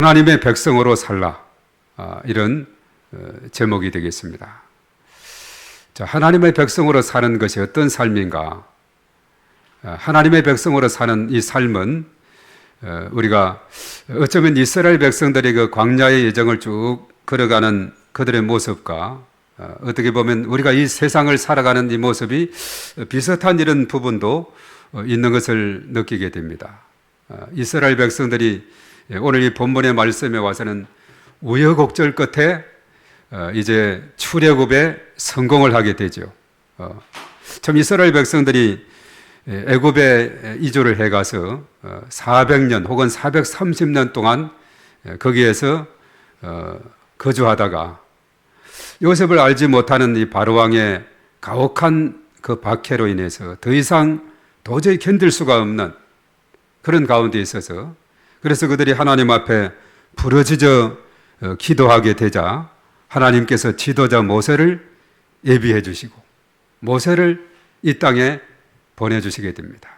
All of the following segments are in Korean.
하나님의 백성으로 살라, 이런 제목이 되겠습니다. 자, 하나님의 백성으로 사는 것이 어떤 삶인가? 하나님의 백성으로 사는 이 삶은 우리가 어쩌면 이스라엘 백성들이 그 광야의 여정을 쭉 걸어가는 그들의 모습과 어떻게 보면 우리가 이 세상을 살아가는 이 모습이 비슷한 이런 부분도 있는 것을 느끼게 됩니다. 이스라엘 백성들이 오늘 이 본문의 말씀에 와서는 우여곡절 끝에 이제 출애굽에 성공을 하게 되죠. 참 이스라엘 백성들이 애굽에 이주를 해가서 400년 혹은 430년 동안 거기에서 거주하다가 요셉을 알지 못하는 이 바로왕의 가혹한 그 박해로 인해서 더 이상 도저히 견딜 수가 없는 그런 가운데 있어서 그래서 그들이 하나님 앞에 부르짖어 기도하게 되자 하나님께서 지도자 모세를 예비해 주시고 모세를 이 땅에 보내주시게 됩니다.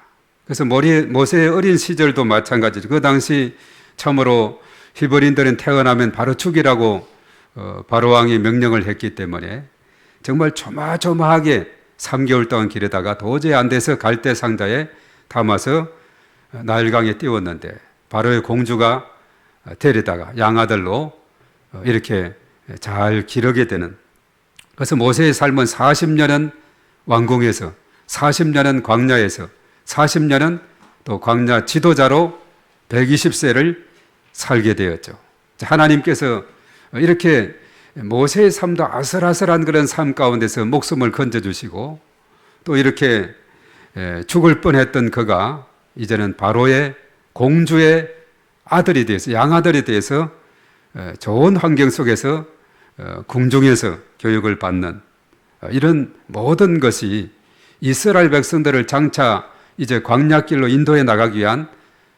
그래서 모세의 어린 시절도 마찬가지죠. 그 당시 참으로 히브리인들은 태어나면 바로 죽이라고 바로왕이 명령을 했기 때문에 정말 조마조마하게 3개월 동안 기르다가 도저히 안 돼서 갈대 상자에 담아서 나일강에 띄웠는데 바로의 공주가 데려다가 양아들로 이렇게 잘 기르게 되는, 그래서 모세의 삶은 40년은 왕궁에서 40년은 광야에서 40년은 또 광야 지도자로 120세를 살게 되었죠. 하나님께서 이렇게 모세의 삶도 아슬아슬한 그런 삶 가운데서 목숨을 건져주시고 또 이렇게 죽을 뻔했던 그가 이제는 바로의 공주의 아들이 돼서 양아들이 돼서 좋은 환경 속에서 궁중에서 교육을 받는 이런 모든 것이 이스라엘 백성들을 장차 이제 광야길로 인도해 나가기 위한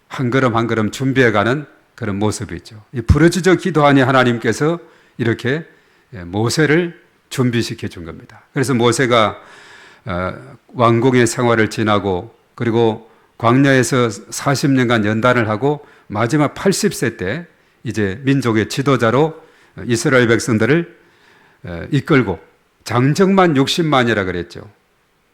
한 걸음 한 걸음 준비해가는 그런 모습이죠. 이 부르짖어 기도하니 하나님께서 이렇게 모세를 준비시켜 준 겁니다. 그래서 모세가 왕궁의 생활을 지나고 그리고 광야에서 40년간 연단을 하고 마지막 80세 때 이제 민족의 지도자로 이스라엘 백성들을 이끌고 장정만 60만이라 그랬죠.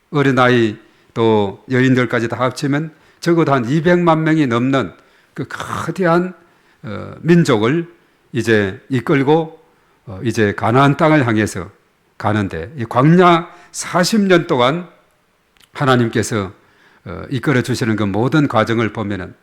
어린아이 또 여인들까지 다 합치면 적어도 한 200만 명이 넘는 그 거대한 민족을 이제 이끌고 이제 가나안 땅을 향해서 가는데 이 광야 40년 동안 하나님께서 이끌어 주시는 그 모든 과정을 보면은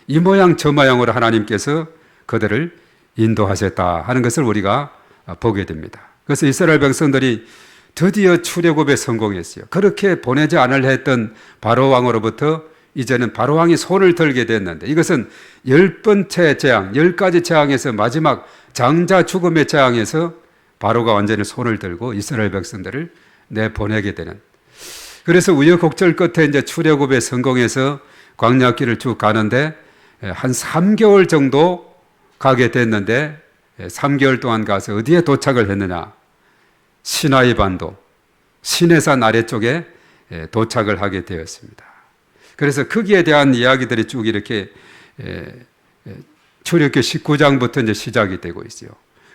이 모양 저 모양으로 하나님께서 그들을 인도하셨다 하는 것을 우리가 보게 됩니다. 그래서 이스라엘 백성들이 드디어 출애굽에 성공했어요. 그렇게 보내지 않으려 했던 바로 왕으로부터 이제는 바로 왕이 손을 들게 됐는데 이것은 10번째 재앙, 10가지 재앙에서 마지막 장자 죽음의 재앙에서 바로가 완전히 손을 들고 이스라엘 백성들을 내보내게 되는, 그래서 우여곡절 끝에 이제 출애굽에 성공해서 광야길을 쭉 가는데 한 3개월 정도 가게 됐는데 3개월 동안 가서 어디에 도착을 했느냐? 시나이 반도, 시내산 아래쪽에 도착을 하게 되었습니다. 그래서 거기에 대한 이야기들이 쭉 이렇게 출애굽기 19장부터 이제 시작이 되고 있어요.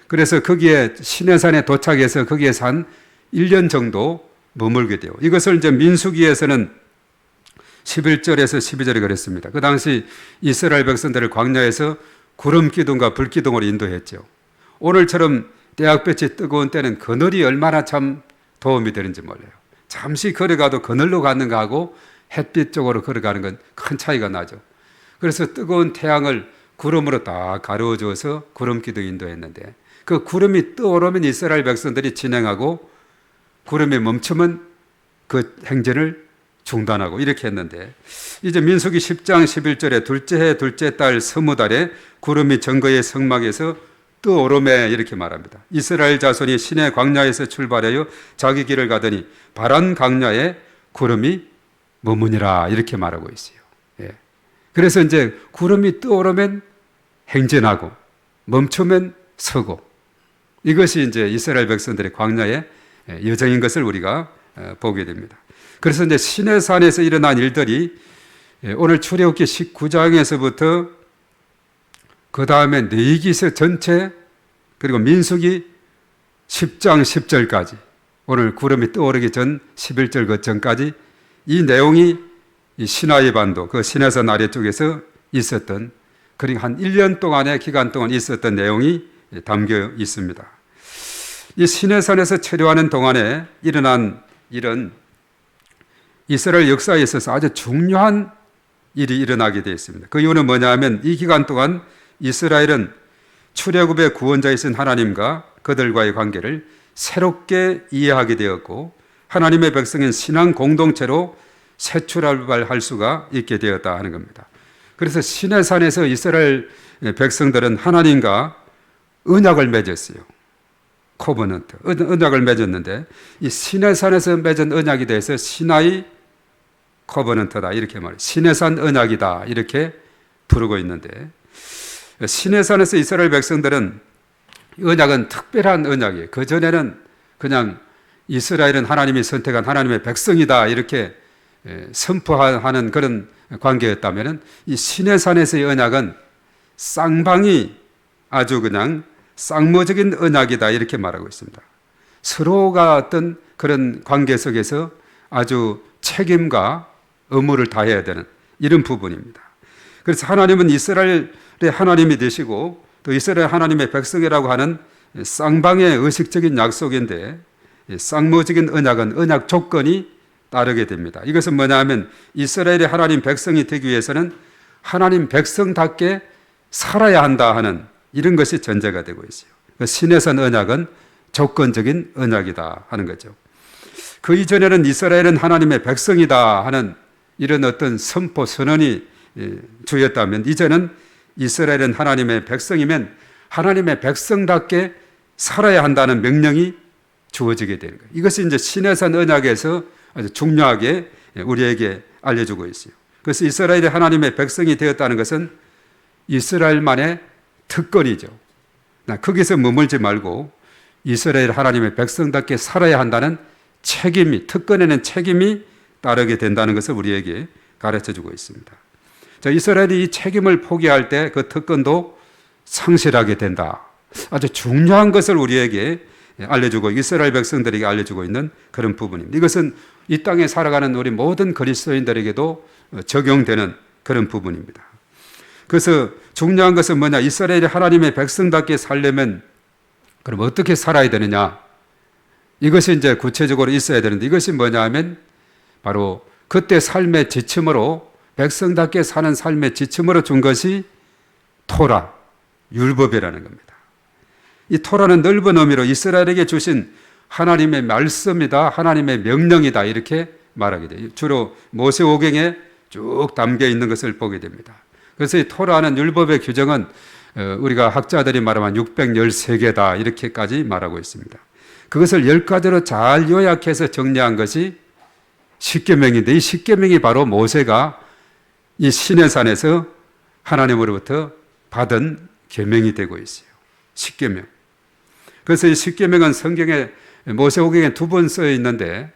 그래서 거기에 시내산에 도착해서 거기에서 한 1년 정도 머물게 돼요. 이것을 이제 민수기에서는 11절에서 12절에 그랬습니다. 그 당시 이스라엘 백성들을 광야에서 구름 기둥과 불 기둥으로 인도했죠. 오늘처럼 때약볕이 뜨거운 때는 그늘이 얼마나 참 도움이 되는지 몰라요. 잠시 걸어가도 그늘로 가는 거하고 햇빛 쪽으로 걸어가는 건 큰 차이가 나죠. 그래서 뜨거운 태양을 구름으로 다 가려워 주어서 구름 기둥 인도했는데 그 구름이 떠오르면 이스라엘 백성들이 진행하고 구름이 멈추면 그 행진을 중단하고 이렇게 했는데 이제 민수기 10장 11절에 둘째 해 둘째 달 서무달에 구름이 정거의 성막에서 떠오르매 이렇게 말합니다. 이스라엘 자손이 시내 광야에서 출발하여 자기 길을 가더니 바란 광야에 구름이 머무니라 이렇게 말하고 있어요. 예. 그래서 이제 구름이 떠오르면 행진하고 멈추면 서고 이것이 이제 이스라엘 백성들의 광야의 여정인 것을 우리가 보게 됩니다. 그래서 이제 시내산에서 일어난 일들이 오늘 출애굽기 19장에서부터 그 다음에 레위기서 전체, 그리고 민수기 10장 10절까지, 오늘 구름이 떠오르기 전 11절 그 전까지 이 내용이 이 시나이 반도, 그 시내산 아래쪽에서 있었던, 그러니까 한 1년 동안의 기간 동안 있었던 내용이 담겨 있습니다. 이 시내산에서 체류하는 동안에 일어난 일은 이스라엘 역사에 있어서 아주 중요한 일이 일어나게 되어 있습니다. 그 이유는 뭐냐 하면 이 기간 동안 이스라엘은 출애굽의 구원자이신 하나님과 그들과의 관계를 새롭게 이해하게 되었고, 하나님의 백성인 신앙 공동체로 새 출발할 수가 있게 되었다 하는 겁니다. 그래서 시내산에서 이스라엘 백성들은 하나님과 언약을 맺었어요. 코버넌트, 언약을 맺었는데, 이 시내산에서 맺은 언약에 대해서 시나이 코버넌트다 이렇게 말해요. 시내산 언약이다 이렇게 부르고 있는데, 시내산에서 이스라엘 백성들은 언약은 특별한 언약이에요. 그 전에는 그냥 이스라엘은 하나님이 선택한 하나님의 백성이다 이렇게 선포하는 그런 관계였다면, 이 시내산에서의 언약은 쌍방이 아주 그냥 쌍무적인 언약이다 이렇게 말하고 있습니다. 서로가 어떤 그런 관계 속에서 아주 책임과 의무를 다해야 되는 이런 부분입니다. 그래서 하나님은 이스라엘의 하나님이 되시고 또 이스라엘 하나님의 백성이라고 하는 쌍방의 의식적인 약속인데, 쌍무적인 언약은 언약 조건이 따르게 됩니다. 이것은 뭐냐 하면 이스라엘의 하나님 백성이 되기 위해서는 하나님 백성답게 살아야 한다 하는 이런 것이 전제가 되고 있어요. 시내산 언약은 조건적인 언약이다 하는 거죠. 그 이전에는 이스라엘은 하나님의 백성이다 하는 이런 어떤 선포 선언이 주였다면, 이제는 이스라엘은 하나님의 백성이면 하나님의 백성답게 살아야 한다는 명령이 주어지게 되는 거예요. 이것이 이제 시내산 언약에서 아주 중요하게 우리에게 알려주고 있어요. 그래서 이스라엘이 하나님의 백성이 되었다는 것은 이스라엘만의 특권이죠. 거기서 머물지 말고 이스라엘 하나님의 백성답게 살아야 한다는 책임이, 특권에는 책임이 따르게 된다는 것을 우리에게 가르쳐 주고 있습니다. 자, 이스라엘이 이 책임을 포기할 때 그 특권도 상실하게 된다. 아주 중요한 것을 우리에게 알려주고, 이스라엘 백성들에게 알려주고 있는 그런 부분입니다. 이것은 이 땅에 살아가는 우리 모든 그리스도인들에게도 적용되는 그런 부분입니다. 그래서 중요한 것은 뭐냐? 이스라엘이 하나님의 백성답게 살려면 그럼 어떻게 살아야 되느냐? 이것이 이제 구체적으로 있어야 되는데, 이것이 뭐냐 하면 바로 그때 삶의 지침으로, 백성답게 사는 삶의 지침으로 준 것이 토라, 율법이라는 겁니다. 이 토라는 넓은 의미로 이스라엘에게 주신 하나님의 말씀이다, 하나님의 명령이다 이렇게 말하게 돼요. 주로 모세오경에 쭉 담겨 있는 것을 보게 됩니다. 그래서 이 토라는 율법의 규정은 우리가 학자들이 말하면 613개다 이렇게까지 말하고 있습니다. 그것을 10가지로 잘 요약해서 정리한 것이 십계명인데, 이 십계명이 바로 모세가 이 시내산에서 하나님으로부터 받은 계명이 되고 있어요. 십계명. 그래서 이 십계명은 성경에 모세오경에 2번 써 있는데,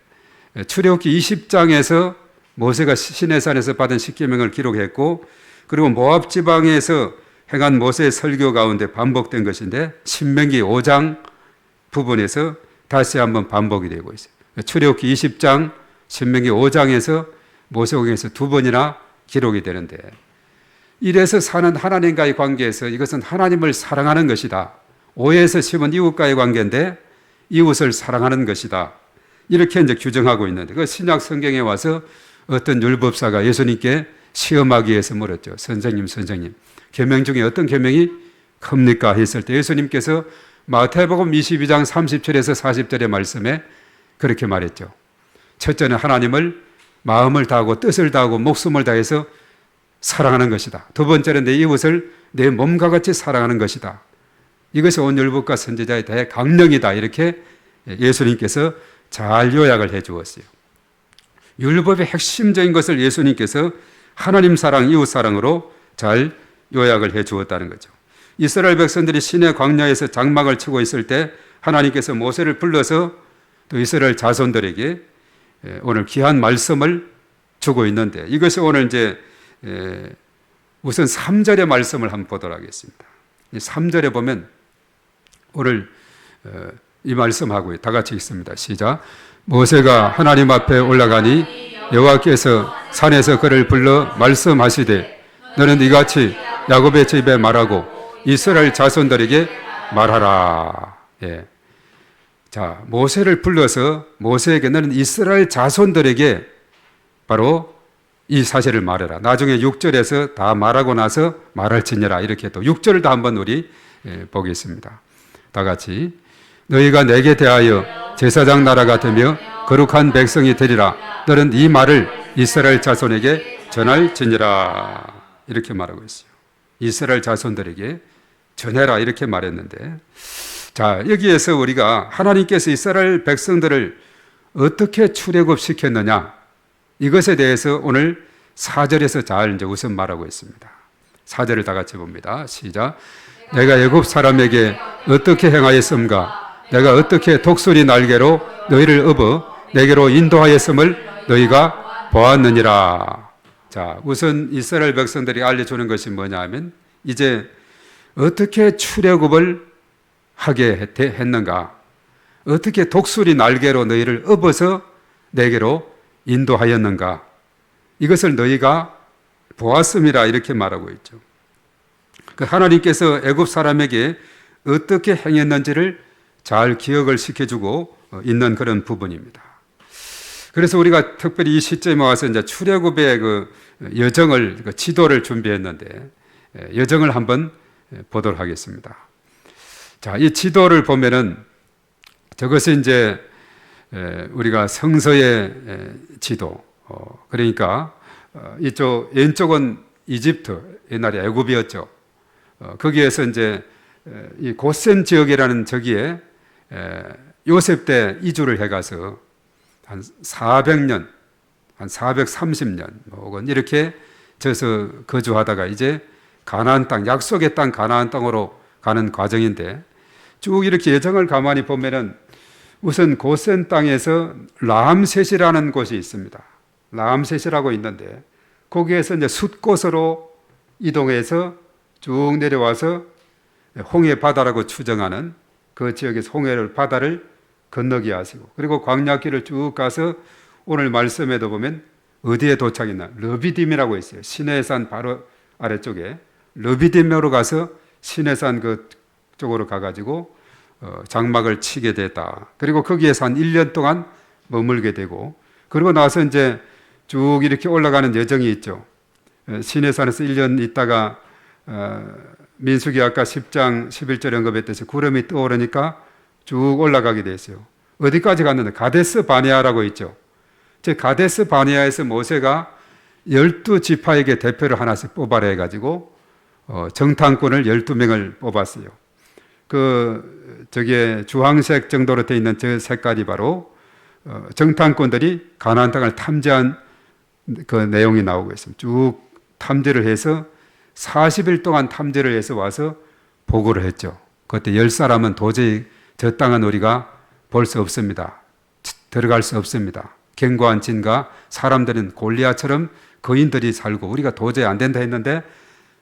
출애굽기 20장에서 모세가 시내산에서 받은 십계명을 기록했고, 그리고 모압 지방에서 행한 모세의 설교 가운데 반복된 것인데, 신명기 5장 부분에서 다시 한번 반복이 되고 있어요. 출애굽기 20장, 신명기 5장에서 모세오경에서 2번이나 기록이 되는데, 이래서 사는 하나님과의 관계에서 이것은 하나님을 사랑하는 것이다. 오해에서 심은 이웃과의 관계인데 이웃을 사랑하는 것이다. 이렇게 이제 규정하고 있는데, 그 신약 성경에 와서 어떤 율법사가 예수님께 시험하기 위해서 물었죠. 선생님, 계명 중에 어떤 계명이 큽니까? 했을 때 예수님께서 마태복음 22장 30절에서 40절의 말씀에 그렇게 말했죠. 첫째는 하나님을 마음을 다하고 뜻을 다하고 목숨을 다해서 사랑하는 것이다. 두 번째는 내 이웃을 내 몸과 같이 사랑하는 것이다. 이것이 온 율법과 선지자의 대강령이다. 이렇게 예수님께서 잘 요약을 해 주었어요. 율법의 핵심적인 것을 예수님께서 하나님 사랑, 이웃 사랑으로 잘 요약을 해 주었다는 거죠. 이스라엘 백성들이 시내 광야에서 장막을 치고 있을 때 하나님께서 모세를 불러서 또 이스라엘 자손들에게 오늘 귀한 말씀을 주고 있는데, 이것이 오늘 이제 우선 3절의 말씀을 한번 보도록 하겠습니다. 3절에 보면 오늘 이 말씀하고요. 다 같이 읽습니다. 시작. 모세가 하나님 앞에 올라가니 여호와께서 산에서 그를 불러 말씀하시되 너는 이같이 야곱의 집에 말하고 이스라엘 자손들에게 말하라. 예. 자, 모세를 불러서 모세에게 너는 이스라엘 자손들에게 바로 이 사실을 말해라. 나중에 6절에서 다 말하고 나서 말할지니라 이렇게 또 6절을 다 한번 우리 보겠습니다. 다 같이 너희가 내게 대하여 제사장 나라가 되며 거룩한 백성이 되리라. 너는 이 말을 이스라엘 자손에게 전할지니라 이렇게 말하고 있어요. 이스라엘 자손들에게 전해라 이렇게 말했는데, 자, 여기에서 우리가 하나님께서 이스라엘 백성들을 어떻게 출애굽시켰느냐 이것에 대해서 오늘 4절에서 잘 이제 우선 말하고 있습니다. 4절을 다 같이 봅니다. 시작. 내가 애굽 사람에게 어떻게 행하였음가? 내가 어떻게 독수리 날개로 너희를 업어 내게로 인도하였음을 너희가 보았느니라. 자, 우선 이스라엘 백성들이 알려주는 것이 뭐냐 하면 이제 어떻게 출애굽을 하게 했는가? 어떻게 독수리 날개로 너희를 업어서 내게로 인도하였는가? 이것을 너희가 보았음이라 이렇게 말하고 있죠. 하나님께서 애굽 사람에게 어떻게 행했는지를 잘 기억을 시켜주고 있는 그런 부분입니다. 그래서 우리가 특별히 이 시점에 와서 이제 출애굽의 그 여정을, 그 지도를 준비했는데 여정을 한번 보도록 하겠습니다. 자, 이 지도를 보면은 저것이 이제 우리가 성서의 지도, 그러니까 이쪽 왼쪽은 이집트, 옛날에 애굽이었죠. 거기에서 이제 이 고센 지역이라는 저기에 요셉 때 이주를 해가서 한 400년, 한 430년 혹은 이렇게 져서 거주하다가 이제 가나안 땅, 약속의 땅 가나안 땅으로 가는 과정인데 쭉 이렇게 여정을 가만히 보면은 우선 고센 땅에서 라암셋이라는 곳이 있습니다. 라암셋이라고 있는데 거기에서 이제 숫곳으로 이동해서 쭉 내려와서 홍해 바다라고 추정하는 그 지역에서 홍해를 바다를 건너게 하시고 그리고 광야길을 쭉 가서 오늘 말씀에도 보면 어디에 도착했나? 르비딤이라고 있어요. 시내산 바로 아래쪽에 르비딤으로 가서 시내산 그 쪽으로 가가지고 장막을 치게 됐다. 그리고 거기에서 한 1년 동안 머물게 되고 그리고 나서 이제 쭉 이렇게 올라가는 여정이 있죠. 시내산에서 1년 있다가 민수기 아까 10장 11절에 언급했듯이 구름이 떠오르니까 쭉 올라가게 됐어요. 어디까지 갔는데 가데스 바네아라고 있죠. 제 가데스 바네아에서 모세가 12지파에게 대표를 하나씩 뽑아라 해가지고 정탐꾼을 12명을 뽑았어요. 저게 주황색 정도로 되어 있는 저 색깔이 바로 정탐꾼들이 가나안 땅을 탐지한 그 내용이 나오고 있습니다. 쭉 탐지를 해서 40일 동안 탐지를 해서 와서 보고를 했죠. 그때 10사람은 도저히 저 땅은 우리가 볼 수 없습니다. 들어갈 수 없습니다. 견고한 진과 사람들은 골리앗처럼 거인들이 살고 우리가 도저히 안 된다 했는데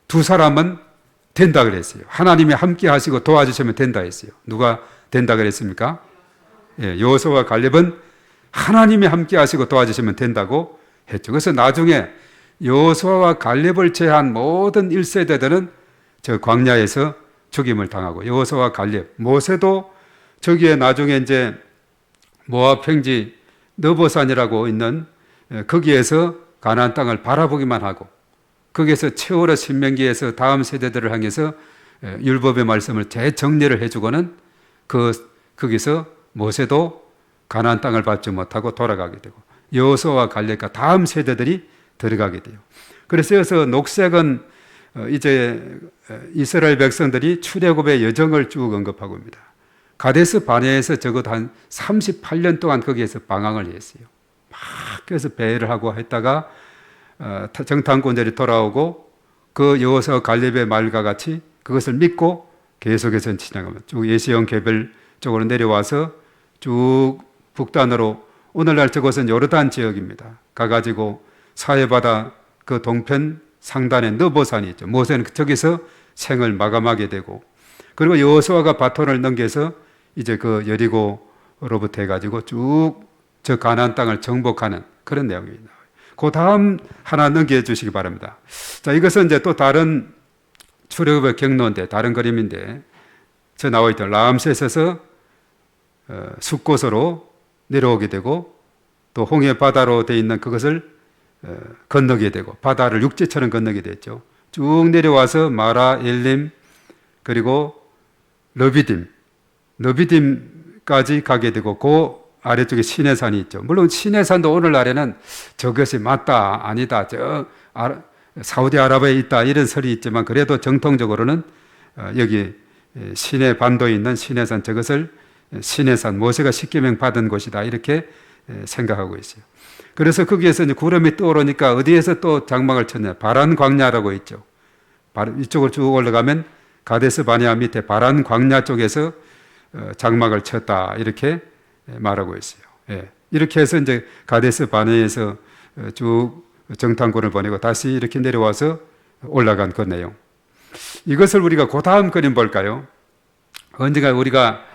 2사람은 된다 그랬어요. 하나님이 함께 하시고 도와주시면 된다 했어요. 누가 된다 그랬습니까? 예, 여호수아와 갈렙은 하나님이 함께 하시고 도와주시면 된다고 했죠. 그래서 나중에 여호수아와 갈렙을 제한 모든 1세대들은 저 광야에서 죽임을 당하고 여호수아와 갈렙, 모세도 저기에 나중에 이제 모압 평지 느보산이라고 있는 거기에서 가나안 땅을 바라보기만 하고 거기에서 최후로 신명기에서 다음 세대들을 향해서 율법의 말씀을 재정리를 해주고는 거기서 모세도 가나안 땅을 밟지 못하고 돌아가게 되고 여호수아와 갈렙과 다음 세대들이 들어가게 돼요. 그래서 여기서 녹색은 이제 이스라엘 백성들이 출애굽의 여정을 쭉 언급하고 있습니다. 가데스 바네아에서 적어도 한 38년 동안 거기에서 방황을 했어요. 막 그래서 배회를 하고 했다가 정탐꾼들이 돌아오고 그 여호수아 갈렙의 말과 같이 그것을 믿고 계속해서 진행하면 쭉 예시온 개별 쪽으로 내려와서 쭉 북단으로 오늘날 저곳은 요르단 지역입니다. 가가지고 사해바다 그 동편 상단에 느보산이 있죠. 모세는 저기서 생을 마감하게 되고, 그리고 여호수아가 바톤을 넘겨서 이제 그 여리고로부터 해가지고 쭉 저 가나안 땅을 정복하는 그런 내용입니다. 그 다음 하나 넘겨주시기 바랍니다. 자, 이것은 이제 또 다른 출애굽의 경로인데, 다른 그림인데, 저 나와 있죠. 라암셋에서 숫곳으로 내려오게 되고, 또 홍해 바다로 되어 있는 그것을 건너게 되고, 바다를 육지처럼 건너게 됐죠. 쭉 내려와서 마라, 엘림, 그리고 러비딤까지 가게 되고, 그 아래쪽에 시내산이 있죠. 물론 시내산도 오늘날에는 저것이 맞다, 아니다, 사우디아라비아에 있다 이런 설이 있지만, 그래도 정통적으로는 여기 시내 반도에 있는 시내산, 저것을 시내산, 모세가 십계명 받은 곳이다 이렇게 생각하고 있어요. 그래서 거기에서 이제 구름이 떠오르니까 어디에서 또 장막을 쳤냐? 바란 광야라고 있죠. 이쪽으로 쭉 올라가면 가데스 바네아 밑에 바란 광야 쪽에서 장막을 쳤다 이렇게 말하고 있어요. 예. 이렇게 해서 이제 가데스 바네아에서 쭉 정탐꾼을 보내고 다시 이렇게 내려와서 올라간 그 내용. 이것을 우리가 그 다음 그림 볼까요? 언젠가 우리가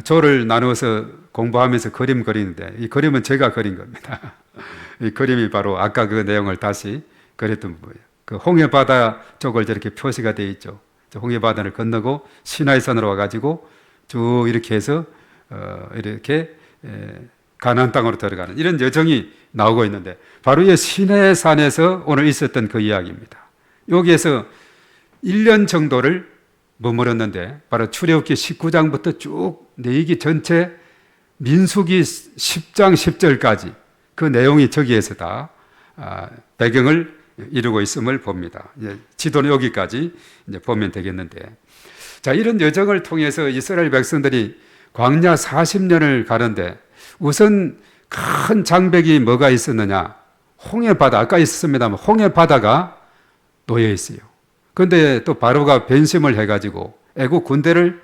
조를 나누어서 공부하면서 그림 그리는데, 이 그림은 제가 그린 겁니다. 이 그림이 바로 아까 그 내용을 다시 그렸던 부분이에요. 그 홍해 바다 쪽을 저렇게 표시가 되어 있죠. 홍해 바다를 건너고 시나이산으로 와가지고 쭉 이렇게 해서 이렇게 가나안 땅으로 들어가는 이런 여정이 나오고 있는데, 바로 이 시내산에서 오늘 있었던 그 이야기입니다. 여기에서 1년 정도를 머물렀는데, 바로 출애굽기 19장부터 쭉 내기 전체 민수기 10장 10절까지 그 내용이 저기에서 다 배경을 이루고 있음을 봅니다. 지도는 여기까지 이제 보면 되겠는데, 자, 이런 여정을 통해서 이스라엘 백성들이 광야 40년을 가는데, 우선 큰 장벽이 뭐가 있었느냐? 홍해 바다, 아까 있었습니다만 홍해 바다가 놓여 있어요. 그런데 또 바로가 변심을 해가지고 애국 군대를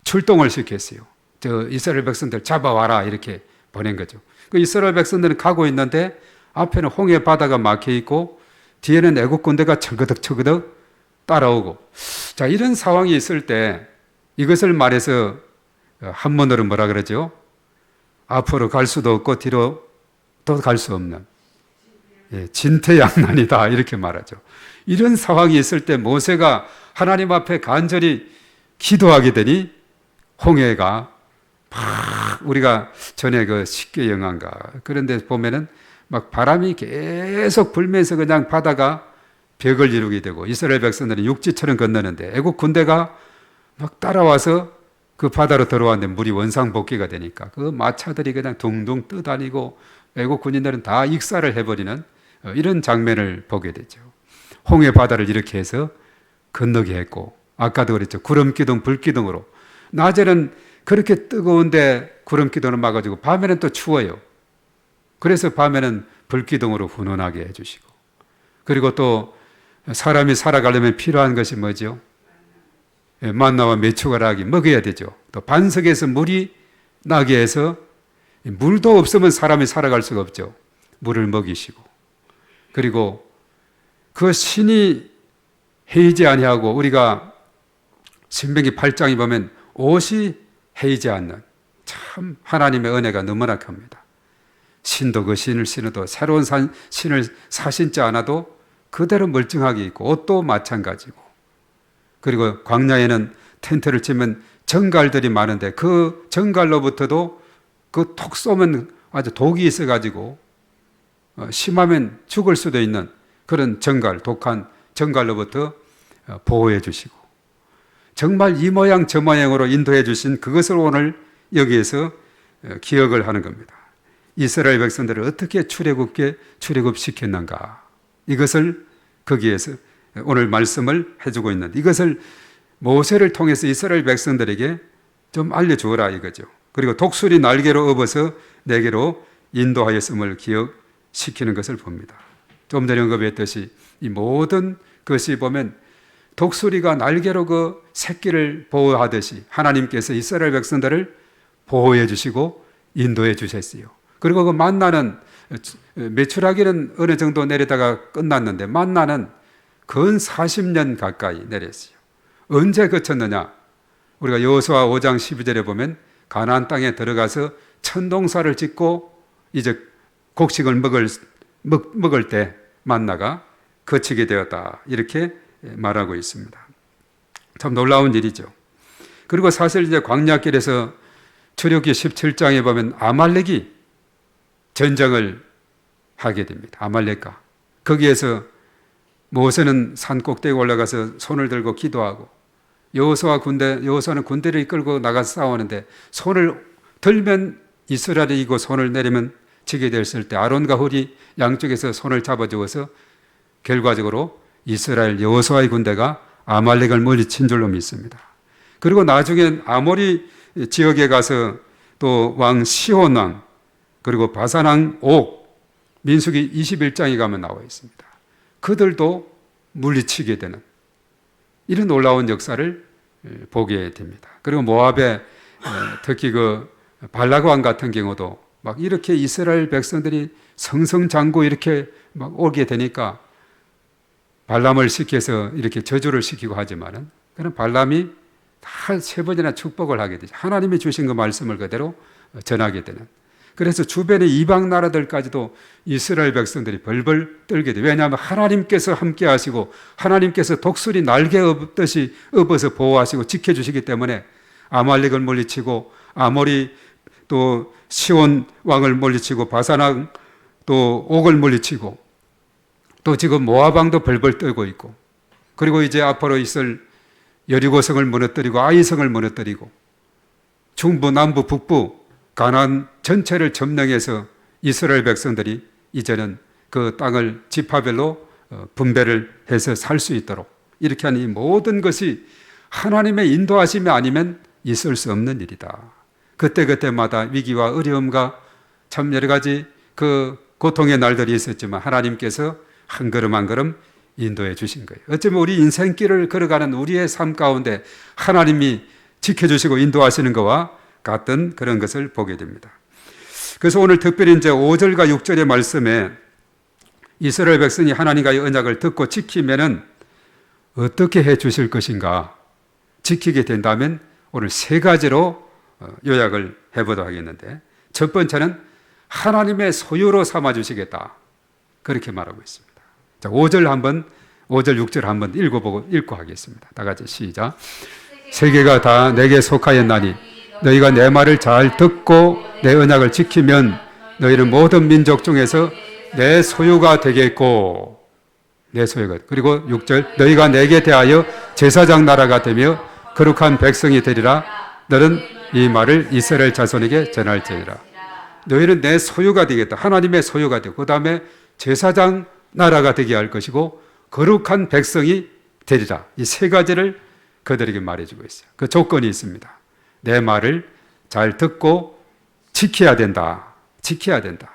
출동을 시켰어요. 저 이스라엘 백성들 잡아와라 이렇게 보낸 거죠. 그 이스라엘 백성들은 가고 있는데 앞에는 홍해 바다가 막혀 있고 뒤에는 애국 군대가 처그덕처그덕 따라오고, 자, 이런 상황이 있을 때 이것을 말해서 한문으로 뭐라 그러죠? 앞으로 갈 수도 없고 뒤로 또 갈 수 없는 진퇴양난이다 이렇게 말하죠. 이런 상황이 있을 때 모세가 하나님 앞에 간절히 기도하게 되니 홍해가 막, 우리가 전에 그 십계영화인가 그런 데 보면은 막 바람이 계속 불면서 그냥 바다가 벽을 이루게 되고, 이스라엘 백성들은 육지처럼 건너는데 애국 군대가 막 따라와서 그 바다로 들어왔는데 물이 원상복귀가 되니까 그 마차들이 그냥 둥둥 떠다니고 애국 군인들은 다 익사를 해버리는 이런 장면을 보게 되죠. 홍해 바다를 이렇게 해서 건너게 했고, 아까도 그랬죠. 구름기둥, 불기둥으로. 낮에는 그렇게 뜨거운데 구름기둥을 막아주고 밤에는 또 추워요. 그래서 밤에는 불기둥으로 훈훈하게 해주시고, 그리고 또 사람이 살아가려면 필요한 것이 뭐죠? 만나와 메추가락이 먹어야 되죠. 또 반석에서 물이 나게 해서, 물도 없으면 사람이 살아갈 수가 없죠. 물을 먹이시고, 그리고 그 신이 해이지 아니하고, 우리가 신명기 8장에 보면 옷이 해이지 않는, 참 하나님의 은혜가 너무나 큽니다. 신도 그 신을 신어도 새로운 신을 사신지 않아도 그대로 멀쩡하게 있고, 옷도 마찬가지고, 그리고 광야에는 텐트를 치면 정갈들이 많은데 그 정갈로부터도 그 톡 쏘면 아주 독이 있어가지고 심하면 죽을 수도 있는 그런 정갈, 독한 정갈로부터 보호해 주시고, 정말 이 모양 저 모양으로 인도해 주신 그것을 오늘 여기에서 기억을 하는 겁니다. 이스라엘 백성들을 어떻게 출애굽시켰는가, 이것을 거기에서 오늘 말씀을 해주고 있는데, 이것을 모세를 통해서 이스라엘 백성들에게 좀 알려주어라 이거죠. 그리고 독수리 날개로 업어서 내게로 인도하였음을 기억시키는 것을 봅니다. 좀 전에 언급했듯이 이 모든 것이 보면 독수리가 날개로 그 새끼를 보호하듯이 하나님께서 이스라엘 백성들을 보호해 주시고 인도해 주셨어요. 그리고 그 만나는, 메추라기는 어느 정도 내리다가 끝났는데 만나는 근 40년 가까이 내렸어요. 언제 그쳤느냐? 우리가 여호수아 5장 12절에 보면 가나안 땅에 들어가서 천동사를 짓고 이제 곡식을 먹을 때 만나가 그치게 되었다. 이렇게 말하고 있습니다. 참 놀라운 일이죠. 그리고 사실 이제 광야길에서 출애굽기 17장에 보면 아말렉이 전쟁을 하게 됩니다. 아말렉과. 거기에서 모세는 산 꼭대기에 올라가서 손을 들고 기도하고 여호수아는 군대를 이끌고 나가서 싸우는데 손을 들면 이스라엘이 이고 손을 내리면 지게 됐을 때 아론과 훌이 양쪽에서 손을 잡아주어서 결과적으로 이스라엘 여호수아의 군대가 아말렉을 물리친 줄로 믿습니다. 그리고 나중엔 아모리 지역에 가서 또 왕 시혼 왕 그리고 바산 왕 옥 민수기 21장에 가면 나와 있습니다. 그들도 물리치게 되는 이런 놀라운 역사를 보게 됩니다. 그리고 모압의 특히 그 발락 왕 같은 경우도 막 이렇게 이스라엘 백성들이 성성장구 이렇게 막 오게 되니까 발람을 시켜서 이렇게 저주를 시키고 하지만은 그런 발람이 다 세 번이나 축복을 하게 되죠. 하나님이 주신 그 말씀을 그대로 전하게 되는. 그래서 주변의 이방 나라들까지도 이스라엘 백성들이 벌벌 떨게 돼요. 왜냐하면 하나님께서 함께 하시고 하나님께서 독수리 날개 업듯이 업어서 보호하시고 지켜주시기 때문에 아말렉을 물리치고 아모리 또 시온 왕을 물리치고 바산 왕 또 옥을 물리치고 또 지금 모압 왕도 벌벌 떨고 있고 그리고 이제 앞으로 있을 여리고성을 무너뜨리고 아이성을 무너뜨리고 중부 남부 북부 가나안 전체를 점령해서 이스라엘 백성들이 이제는 그 땅을 지파별로 분배를 해서 살 수 있도록 이렇게 하는 이 모든 것이 하나님의 인도하심이 아니면 있을 수 없는 일이다. 그때그때마다 위기와 어려움과 참 여러 가지 그 고통의 날들이 있었지만 하나님께서 한 걸음 한 걸음 인도해 주신 거예요. 어쩌면 우리 인생길을 걸어가는 우리의 삶 가운데 하나님이 지켜주시고 인도하시는 것과 같은 그런 것을 보게 됩니다. 그래서 오늘 특별히 이제 5절과 6절의 말씀에 이스라엘 백성이 하나님과의 언약을 듣고 지키면은 어떻게 해 주실 것인가 지키게 된다면 오늘 세 가지로 요약을 해보도록 하겠는데 첫 번째는 하나님의 소유로 삼아 주시겠다 그렇게 말하고 있습니다. 자, 5절 6절 한번 읽고 하겠습니다. 다 같이 시작. 세계가 다 내게 속하였나니 너희가 내 말을 잘 듣고 내 언약을 지키면 너희는 모든 민족 중에서 내 소유가 되겠고 내 소유가 그리고 6절 너희가 내게 대하여 제사장 나라가 되며 거룩한 백성이 되리라 너는 이 말을 이스라엘 자손에게 전할지니라. 너희는 내 소유가 되겠다. 하나님의 소유가 되고 그 다음에 제사장 나라가 되게 할 것이고 거룩한 백성이 되리라. 이 세 가지를 그들에게 말해주고 있어요. 그 조건이 있습니다. 내 말을 잘 듣고 지켜야 된다. 지켜야 된다.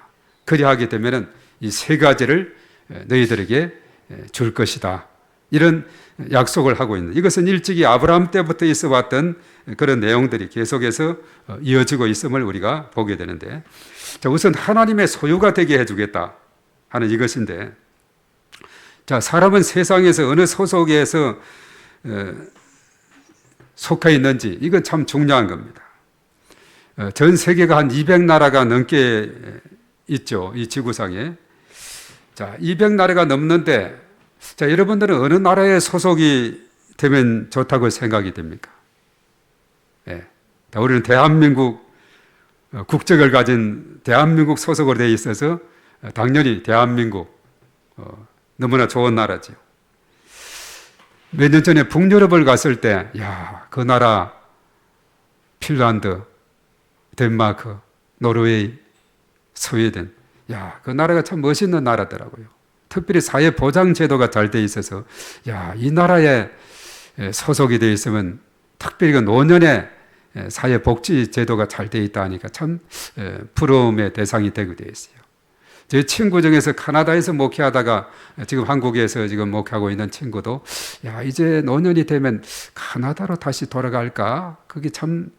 그리 하게 되면은 이 세 가지를 너희들에게 줄 것이다. 이런 약속을 하고 있는 이것은 일찍이 아브라함 때부터 있어 왔던 그런 내용들이 계속해서 이어지고 있음을 우리가 보게 되는데 자, 우선 하나님의 소유가 되게 해주겠다 하는 이것인데 자, 사람은 세상에서 어느 소속에서 속해 있는지 이건 참 중요한 겁니다. 전 세계가 한 200나라가 넘게 있죠. 이 지구상에. 자, 200나라가 넘는데 자, 여러분들은 어느 나라에 소속이 되면 좋다고 생각이 됩니까? 예. 우리는 대한민국 국적을 가진 대한민국 소속으로 되어 있어서 당연히 대한민국 너무나 좋은 나라죠. 몇 년 전에 북유럽을 갔을 때, 야, 그 나라, 핀란드, 덴마크, 노르웨이, 스웨덴, 야, 그 나라가 참 멋있는 나라더라고요. 특별히 사회보장제도가 잘 돼 있어서, 야, 이 나라에 소속이 돼 있으면 특별히 그 노년에 사회복지제도가 잘 돼 있다 하니까 참 부러움의 대상이 되게 돼 있어요. 제 친구 중에서 카나다에서 목회하다가 지금 한국에서 지금 목회하고 있는 친구도 야, 이제 노년이 되면 카나다로 다시 돌아갈까? 그게 참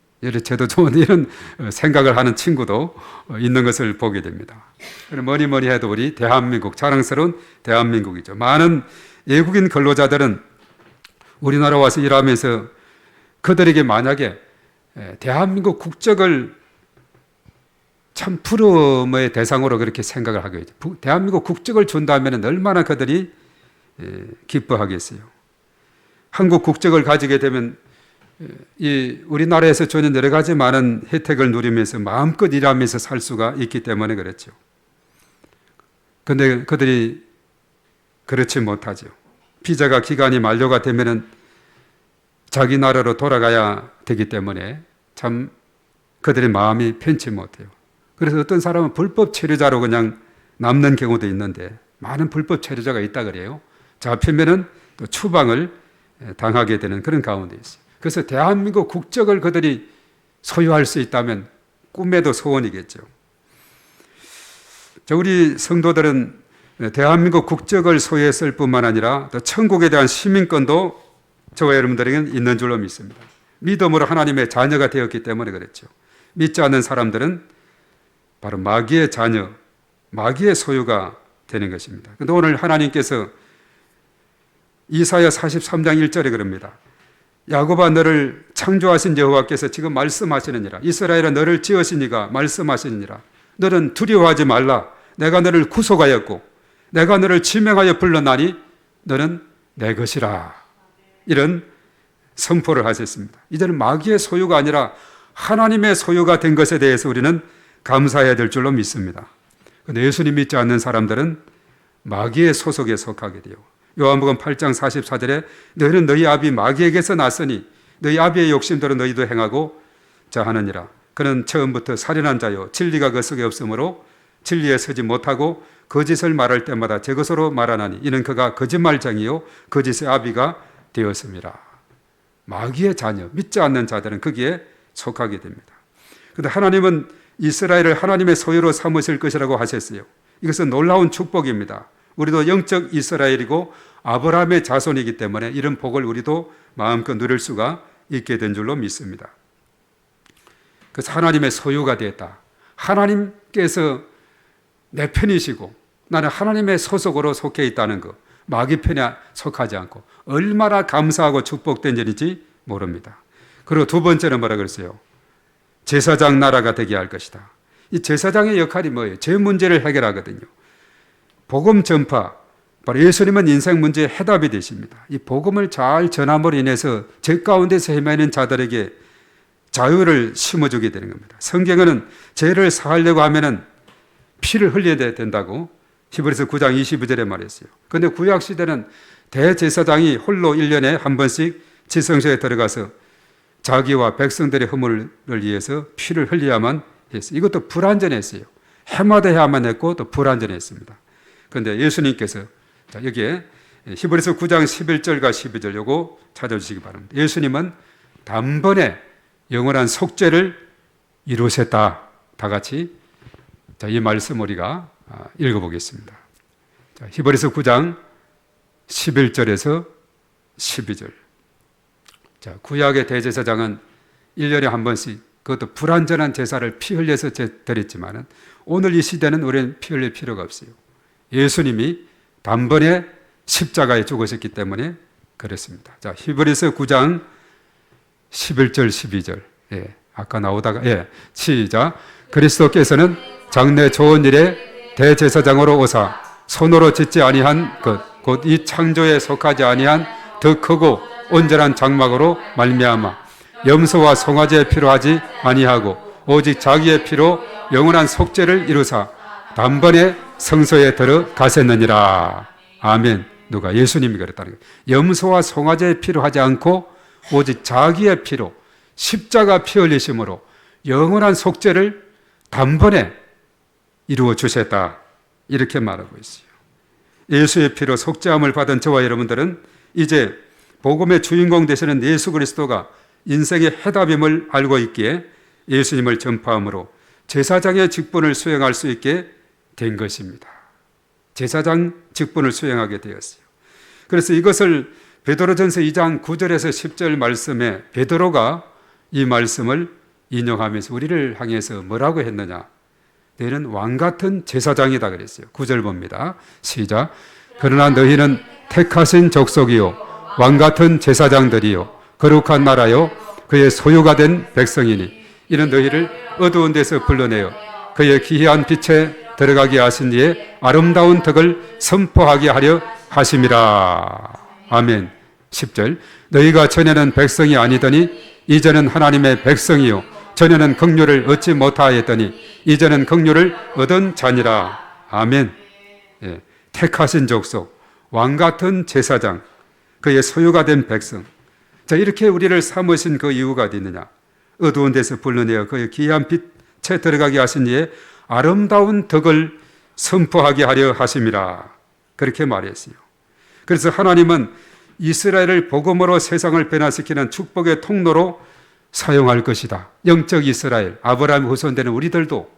저도 좋은 이런 생각을 하는 친구도 있는 것을 보게 됩니다. 뭐니 해도 우리 대한민국, 자랑스러운 대한민국이죠. 많은 외국인 근로자들은 우리나라 와서 일하면서 그들에게 만약에 대한민국 국적을 참 부러움의 대상으로 그렇게 생각을 하겠죠. 대한민국 국적을 준다면 얼마나 그들이 기뻐하겠어요. 한국 국적을 가지게 되면 이 우리나라에서 주는 여러 가지 많은 혜택을 누리면서 마음껏 일하면서 살 수가 있기 때문에 그렇죠. 그런데 그들이 그렇지 못하죠. 비자가 기간이 만료가 되면은 자기 나라로 돌아가야 되기 때문에 참 그들의 마음이 편치 못해요. 그래서 어떤 사람은 불법 체류자로 그냥 남는 경우도 있는데 많은 불법 체류자가 있다 그래요. 잡히면은 또 추방을 당하게 되는 그런 가운데 있어요. 그래서 대한민국 국적을 그들이 소유할 수 있다면 꿈에도 소원이겠죠. 우리 성도들은 대한민국 국적을 소유했을 뿐만 아니라 또 천국에 대한 시민권도 저와 여러분들에게는 있는 줄로 믿습니다. 믿음으로 하나님의 자녀가 되었기 때문에 그랬죠. 믿지 않는 사람들은 바로 마귀의 자녀, 마귀의 소유가 되는 것입니다. 그런데 오늘 하나님께서 이사야 43장 1절에 그럽니다. 야곱아 너를 창조하신 여호와께서 지금 말씀하시느니라. 이스라엘아 너를 지으신 이가 말씀하시느니라. 너는 두려워하지 말라. 내가 너를 구속하였고 내가 너를 지명하여 불렀나니 너는 내 것이라. 이런 선포를 하셨습니다. 이제는 마귀의 소유가 아니라 하나님의 소유가 된 것에 대해서 우리는 감사해야 될 줄로 믿습니다. 그런데 예수님 믿지 않는 사람들은 마귀의 소속에 속하게 돼요. 요한복음 8장 44절에 너희는 너희 아비 마귀에게서 났으니 너희 아비의 욕심대로 너희도 행하고 자 하느니라. 그는 처음부터 살인한 자요 진리가 그 속에 없으므로 진리에 서지 못하고 거짓을 말할 때마다 제 것으로 말하나니 이는 그가 거짓말쟁이요 거짓의 아비가 되었습니다. 마귀의 자녀, 믿지 않는 자들은 거기에 속하게 됩니다. 그런데 하나님은 이스라엘을 하나님의 소유로 삼으실 것이라고 하셨어요. 이것은 놀라운 축복입니다. 우리도 영적 이스라엘이고 아브라함의 자손이기 때문에 이런 복을 우리도 마음껏 누릴 수가 있게 된 줄로 믿습니다. 그래서 하나님의 소유가 되었다. 하나님께서 내 편이시고 나는 하나님의 소속으로 속해 있다는 것, 마귀 편에 속하지 않고 얼마나 감사하고 축복된 일인지 모릅니다. 그리고 두 번째는 뭐라 그랬어요? 제사장 나라가 되게 할 것이다. 이 제사장의 역할이 뭐예요? 제 문제를 해결하거든요. 복음 전파, 바로 예수님은 인생 문제의 해답이 되십니다. 이 복음을 잘 전함으로 인해서 죄 가운데서 헤매는 자들에게 자유를 심어주게 되는 겁니다. 성경에는 죄를 사하려고 하면은 피를 흘려야 된다고 히브리서 9장 22절에 말했어요. 그런데 구약시대는 대제사장이 홀로 1년에 한 번씩 지성소에 들어가서 자기와 백성들의 허물을 위해서 피를 흘려야만 했어요. 이것도 불완전했어요. 해마다 해야만 했고 또 불완전했습니다. 그런데 예수님께서 여기에 히브리서 9장 11절과 12절 요거 찾아주시기 바랍니다. 예수님은 단번에 영원한 속죄를 이루셨다. 다 같이 이 말씀 우리가 읽어보겠습니다. 히브리서 9장 11절에서 12절. 구약의 대제사장은 1년에 한 번씩 그것도 불완전한 제사를 피 흘려서 드렸지만 오늘 이 시대는 우리는 피 흘릴 필요가 없어요. 예수님이 단번에 십자가에 죽으셨기 때문에 그렇습니다. 히브리서 9장 11절 12절. 아까 나오다가 시작. 그리스도께서는 장래 좋은 일에 대제사장으로 오사 손으로 짓지 아니한 것 곧 이 창조에 속하지 아니한 더 크고 온전한 장막으로 말미암아 염소와 송아지의 피로 하지 아니하고 오직 자기의 피로 영원한 속죄를 이루사 단번에 성소에 들어가셨느니라. 아멘. 누가? 예수님이 그랬다는 거예요. 염소와 송아지의 피로 하지 않고 오직 자기의 피로 십자가 피 흘리심으로 영원한 속죄를 단번에 이루어 주셨다. 이렇게 말하고 있어요. 예수의 피로 속죄함을 받은 저와 여러분들은 이제 복음의 주인공 되시는 예수 그리스도가 인생의 해답임을 알고 있기에 예수님을 전파함으로 제사장의 직분을 수행할 수 있게 된 것입니다. 제사장 직분을 수행하게 되었어요. 그래서 이것을 베드로전서 2장 9절에서 10절 말씀에 베드로가 이 말씀을 인용하면서 우리를 향해서 뭐라고 했느냐? 너희는 왕 같은 제사장이다 그랬어요. 9절 봅니다. 시작. 그러나 너희는 택하신 족속이요 왕같은 제사장들이요 거룩한 나라요 그의 소유가 된 백성이니 이는 너희를 어두운 데서 불러내어 그의 기이한 빛에 들어가게 하신 이의 아름다운 덕을 선포하게 하려 하심이라. 아멘. 10절 너희가 전에는 백성이 아니더니 이제는 하나님의 백성이요 전에는 긍휼을 얻지 못하였더니 이제는 긍휼을 얻은 자니라. 아멘. 예. 택하신 족속 왕같은 제사장 그의 소유가 된 백성. 자, 이렇게 우리를 삼으신 그 이유가 어디 있느냐? 어두운 데서 불러내어 그의 기이한 빛에 들어가게 하신 이의 아름다운 덕을 선포하게 하려 하심이라. 그렇게 말했어요. 그래서 하나님은 이스라엘을 복음으로 세상을 변화시키는 축복의 통로로 사용할 것이다. 영적 이스라엘, 아브라함 후손되는 우리들도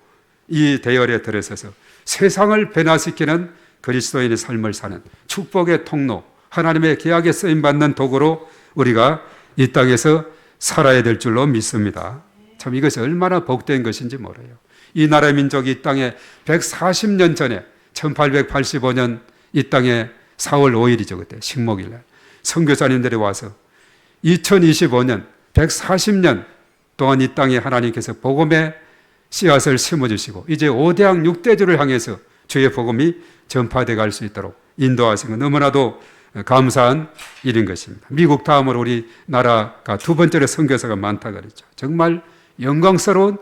이 대열에 들어서서 세상을 변화시키는 그리스도인의 삶을 사는 축복의 통로, 하나님의 계약에 쓰임받는 도구로 우리가 이 땅에서 살아야 될 줄로 믿습니다. 참 이것이 얼마나 복된 것인지 몰라요. 이 나라 민족이 이 땅에 140년 전에 1885년 이 땅에 4월 5일이죠. 그때 식목일날 선교사님들이 와서 2025년 140년 동안 이 땅에 하나님께서 복음의 씨앗을 심어주시고 이제 5대학 6대주를 향해서 주의 복음이 전파되어 갈 수 있도록 인도하신 것 너무나도 감사한 일인 것입니다. 미국 다음으로 우리나라가 두 번째로 선교사가 많다 그랬죠. 정말 영광스러운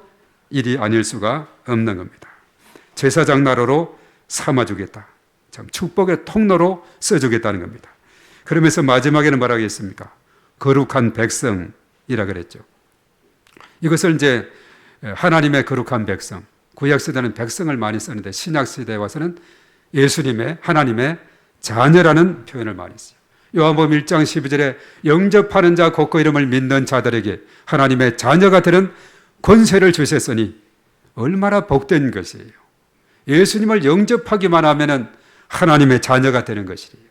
일이 아닐 수가 없는 겁니다. 제사장 나라로 삼아주겠다. 참 축복의 통로로 써주겠다는 겁니다. 그러면서 마지막에는 뭐라고 했습니까? 거룩한 백성이라 그랬죠. 이것을 이제 하나님의 거룩한 백성, 구약시대는 백성을 많이 쓰는데 신약시대에 와서는 예수님의 하나님의 자녀라는 표현을 많이 써요. 요한복음 1장 12절에 영접하는 자 곧 그 이름을 믿는 자들에게 하나님의 자녀가 되는 권세를 주셨으니 얼마나 복된 것이에요. 예수님을 영접하기만 하면은 하나님의 자녀가 되는 것이에요.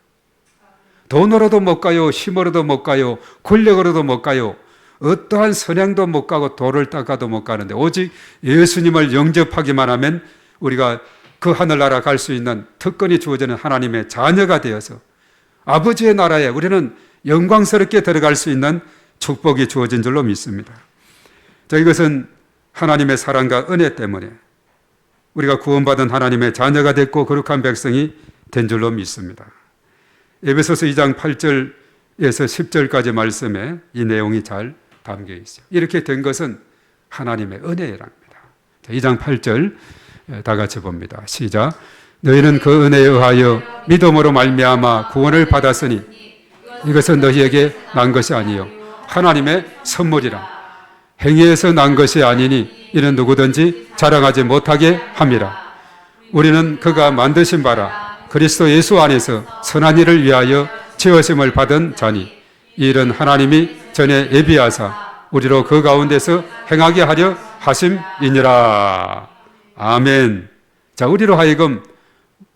돈으로도 못 가요. 힘으로도 못 가요. 권력으로도 못 가요. 어떠한 선행도 못 가고 돌을 닦아도 못 가는데 오직 예수님을 영접하기만 하면 우리가 그 하늘나라 갈 수 있는 특권이 주어지는 하나님의 자녀가 되어서 아버지의 나라에 우리는 영광스럽게 들어갈 수 있는 축복이 주어진 줄로 믿습니다. 자, 이것은 하나님의 사랑과 은혜 때문에 우리가 구원받은 하나님의 자녀가 됐고 거룩한 백성이 된 줄로 믿습니다. 에베소서 2장 8절에서 10절까지 말씀에 이 내용이 잘 담겨 있어요. 이렇게 된 것은 하나님의 은혜랍니다. 2장 8절 다 같이 봅니다. 시작. 너희는 그 은혜에 의하여 믿음으로 말미암아 구원을 받았으니 이것은 너희에게 난 것이 아니요 하나님의 선물이라. 행위에서 난 것이 아니니 이는 누구든지 자랑하지 못하게 함이라. 우리는 그가 만드신 바라 그리스도 예수 안에서 선한 일을 위하여 지으심을 받은 자니 이 일은 하나님이 전에 예비하사 우리로 그 가운데서 행하게 하려 하심이니라. 아멘. 자, 우리로 하여금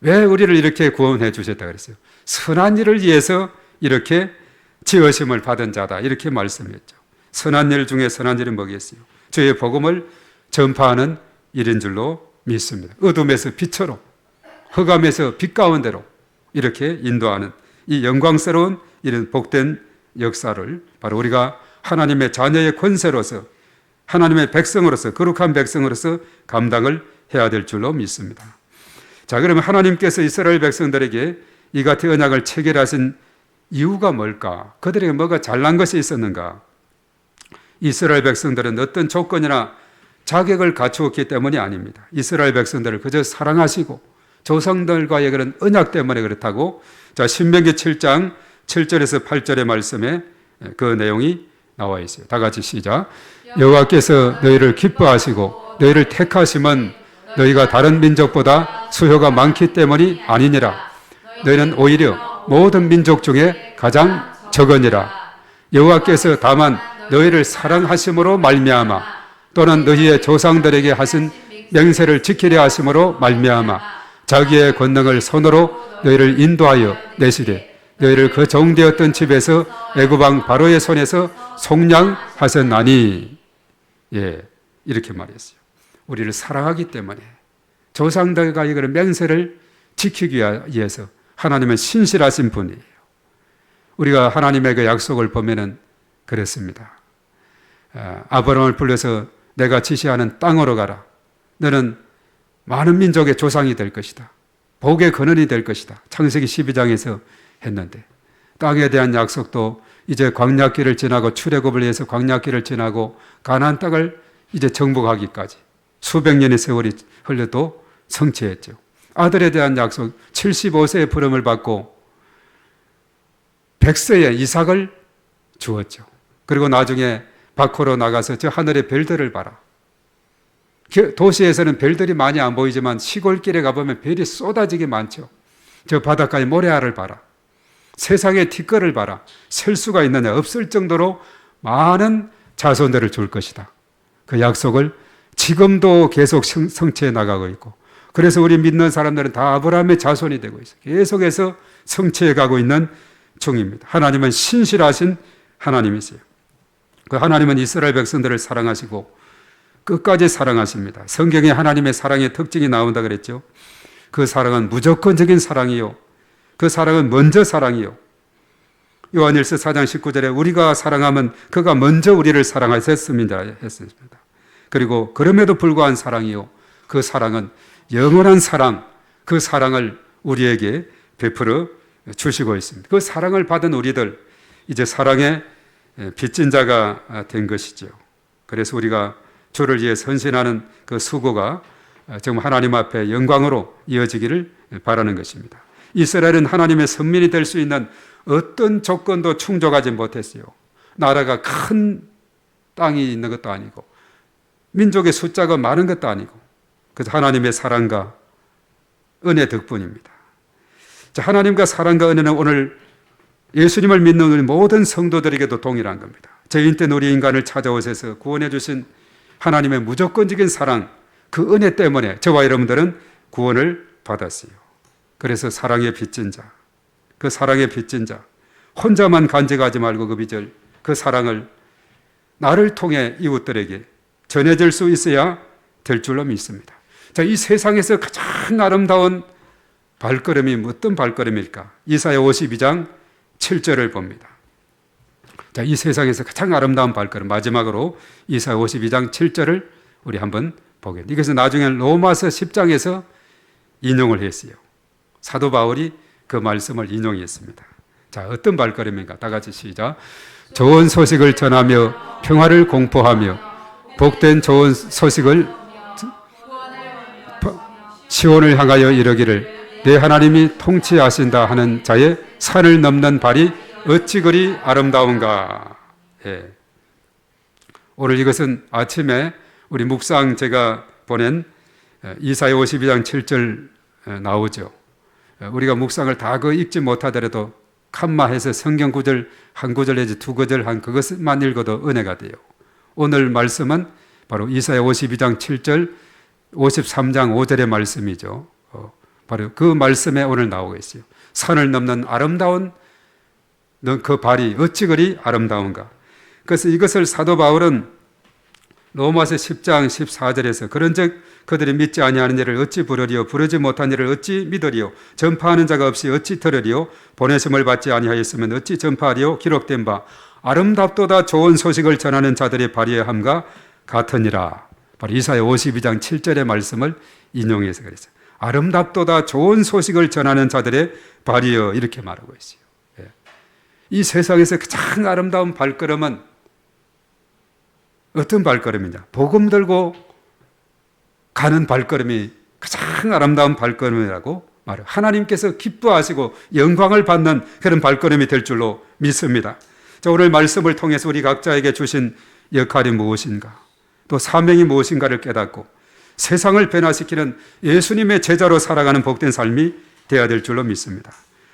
왜 우리를 이렇게 구원해 주셨다 그랬어요? 선한 일을 위해서 이렇게 지으심을 받은 자다 이렇게 말씀했죠. 선한 일 중에 선한 일은 뭐겠어요? 주의 복음을 전파하는 일인 줄로 믿습니다. 어둠에서 빛으로 흑암에서 빛 가운데로 이렇게 인도하는 이 영광스러운 이런 복된 역사를 바로 우리가 하나님의 자녀의 권세로서 하나님의 백성으로서 거룩한 백성으로서 감당을 해야 될 줄로 믿습니다. 자, 그러면 하나님께서 이스라엘 백성들에게 이 같은 언약을 체결하신 이유가 뭘까? 그들에게 뭐가 잘난 것이 있었는가? 이스라엘 백성들은 어떤 조건이나 자격을 갖추었기 때문이 아닙니다. 이스라엘 백성들을 그저 사랑하시고 조상들과의 그런 언약 때문에 그렇다고 자, 신명기 7장 7절에서 8절의 말씀에 그 내용이 나와 있어요. 다 같이 시작. 여호와께서 너희를 기뻐하시고 너희를 택하심은 너희가 다른 민족보다 수효가 많기 때문이 아니니라. 너희는 오히려 모든 민족 중에 가장 적으니라. 여호와께서 다만 너희를 사랑하심으로 말미암아 또는 너희의 조상들에게 하신 맹세를 지키려 하심으로 말미암아 자기의 권능을 손으로 너희를 인도하여 내시되 너희를 그 종되었던 집에서 애굽 왕 바로의 손에서 속량하셨나니. 예, 이렇게 말했어요. 우리를 사랑하기 때문에 조상들과의 그런 맹세를 지키기 위해서 하나님은 신실하신 분이에요. 우리가 하나님의 그 약속을 보면은 그렇습니다. 아브라함을 불러서 내가 지시하는 땅으로 가라. 너는 많은 민족의 조상이 될 것이다. 복의 근원이 될 것이다. 창세기 12장에서 했는데 땅에 대한 약속도 이제 광야길을 지나고 출애굽을 위해서 광야길을 지나고 가나안 땅을 이제 정복하기까지 수백 년의 세월이 흘려도 성취했죠. 아들에 대한 약속 75세의 부름을 받고 100세에 이삭을 주었죠. 그리고 나중에 밖으로 나가서 저 하늘의 별들을 봐라. 도시에서는 별들이 많이 안 보이지만 시골길에 가보면 별이 쏟아지게 많죠. 저 바닷가의 모래알을 봐라. 세상의 티끌을 봐라. 셀 수가 있느냐 없을 정도로 많은 자손들을 줄 것이다. 그 약속을 지금도 계속 성취해 나가고 있고, 그래서 우리 믿는 사람들은 다 아브라함의 자손이 되고 있어요. 계속해서 성취해 가고 있는 중입니다. 하나님은 신실하신 하나님이세요. 그 하나님은 이스라엘 백성들을 사랑하시고 끝까지 사랑하십니다. 성경에 하나님의 사랑의 특징이 나온다 그랬죠. 그 사랑은 무조건적인 사랑이요, 그 사랑은 먼저 사랑이요. 요한일서 4장 19절에 우리가 사랑하면 그가 먼저 우리를 사랑하셨습니다 했습니다. 그리고 그럼에도 불구한 사랑이요, 그 사랑은 영원한 사랑, 그 사랑을 우리에게 베풀어 주시고 있습니다. 그 사랑을 받은 우리들, 이제 사랑의 빚진 자가 된 것이죠. 그래서 우리가 주를 위해 헌신하는 그 수고가 정말 하나님 앞에 영광으로 이어지기를 바라는 것입니다. 이스라엘은 하나님의 선민이 될 수 있는 어떤 조건도 충족하지 못했어요. 나라가 큰 땅이 있는 것도 아니고 민족의 숫자가 많은 것도 아니고, 그래서 하나님의 사랑과 은혜 덕분입니다. 자, 하나님과 사랑과 은혜는 오늘 예수님을 믿는 우리 모든 성도들에게도 동일한 겁니다. 죄인 된 우리 인간을 찾아오셔서 구원해 주신 하나님의 무조건적인 사랑, 그 은혜 때문에 저와 여러분들은 구원을 받았어요. 그래서 사랑의 빚진 자, 그 사랑의 빚진 자, 혼자만 간직하지 말고 그 빚을, 그 사랑을 나를 통해 이웃들에게 전해질 수 있어야 될 줄로 믿습니다. 자, 이 세상에서 가장 아름다운 발걸음이 어떤 발걸음일까? 이사야 52장 7절을 봅니다. 자, 이 세상에서 가장 아름다운 발걸음, 마지막으로 이사야 52장 7절을 우리 한번 보겠습니다. 이것은 나중에 로마서 10장에서 인용을 했어요. 사도 바울이 그 말씀을 인용했습니다. 자, 어떤 발걸음인가? 다 같이 시작. 좋은 소식을 전하며 평화를 공포하며 복된 좋은 소식을 시온을 향하여 이르기를 내 하나님이 통치하신다 하는 자의 산을 넘는 발이 어찌 그리 아름다운가. 예. 오늘 이것은 아침에 우리 묵상 제가 보낸 이사야 52장 7절 나오죠. 우리가 묵상을 다 읽지 못하더라도 칸마해서 성경 구절 한 구절 내지 두 구절 한 그것만 읽어도 은혜가 돼요. 오늘 말씀은 바로 이사야 52장 7절 53장 5절의 말씀이죠. 바로 그 말씀에 오늘 나오고 있어요. 산을 넘는 아름다운 그 발이 어찌 그리 아름다운가. 그래서 이것을 사도 바울은 로마서 10장 14절에서 그런즉 그들이 믿지 아니하는 일을 어찌 부르리요 부르지 못한 일을 어찌 믿으리요 전파하는 자가 없이 어찌 들으리요 보내심을 받지 아니하였으면 어찌 전파하리요 기록된 바 아름답도다 좋은 소식을 전하는 자들의 발의의 함과 같으니라. 바로 이사야 52장 7절의 말씀을 인용해서 그랬어요. 아름답도다 좋은 소식을 전하는 자들의 발이여, 이렇게 말하고 있어요. 예. 이 세상에서 가장 아름다운 발걸음은 어떤 발걸음이냐? 복음 들고 가는 발걸음이 가장 아름다운 발걸음이라고 말해요. 하나님께서 기뻐하시고 영광을 받는 그런 발걸음이 될 줄로 믿습니다. 자, 오늘 말씀을 통해서 우리 각자에게 주신 역할이 무엇인가, 또 사명이 무엇인가를 깨닫고 세상을 변화시키는 예수님의 제자로 살아가는 복된 삶이 되어야 될 줄로 믿습니다.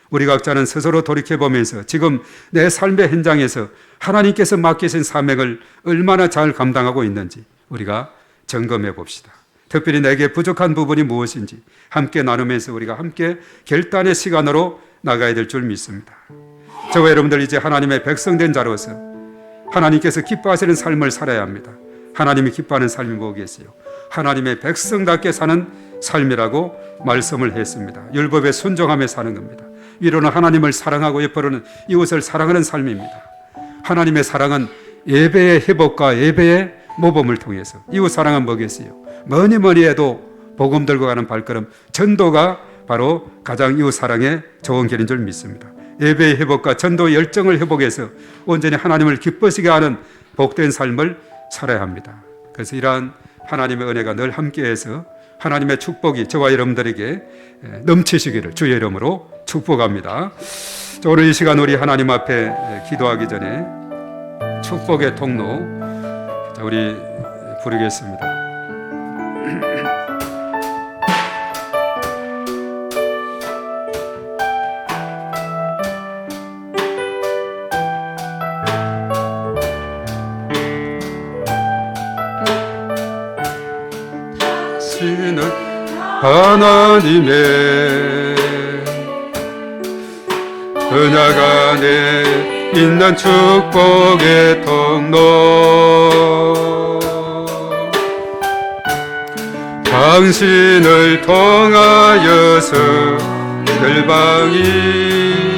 우리 각자는 스스로 돌이켜보면서 지금 내 삶의 현장에서 하나님께서 맡기신 사명을 얼마나 잘 감당하고 있는지 우리가 점검해 봅시다. 특별히 내게 부족한 부분이 무엇인지 함께 나누면서 우리가 함께 결단의 시간으로 나가야 될 줄 믿습니다. 저와 여러분들 이제 하나님의 백성된 자로서 하나님께서 기뻐하시는 삶을 살아야 합니다. 하나님이 기뻐하는 삶이 뭐겠어요? 하나님의 백성답게 사는 삶이라고 말씀을 했습니다. 율법에 순종하며 사는 겁니다. 위로는 하나님을 사랑하고 옆으로는 이웃을 사랑하는 삶입니다. 하나님의 사랑은 예배의 회복과 예배의 모범을 통해서, 이웃 사랑은 뭐겠어요? 뭐니 해도 복음 들고 가는 발걸음, 전도가 바로 가장 이웃 사랑의 좋은 길인 줄 믿습니다. 예배의 회복과 전도 열정을 회복해서 온전히 하나님을 기쁘시게 하는 복된 삶을 살아야 합니다. 그래서 이러한 하나님의 은혜가 늘 함께해서 하나님의 축복이 저와 여러분들에게 넘치시기를 주의 이름으로 축복합니다. 오늘 이 시간 우리 하나님 앞에 기도하기 전에 축복의 통로 우리 부르겠습니다. 하나님의 은약 안에 있는 축복의 통로, 당신을 통하여서 열방이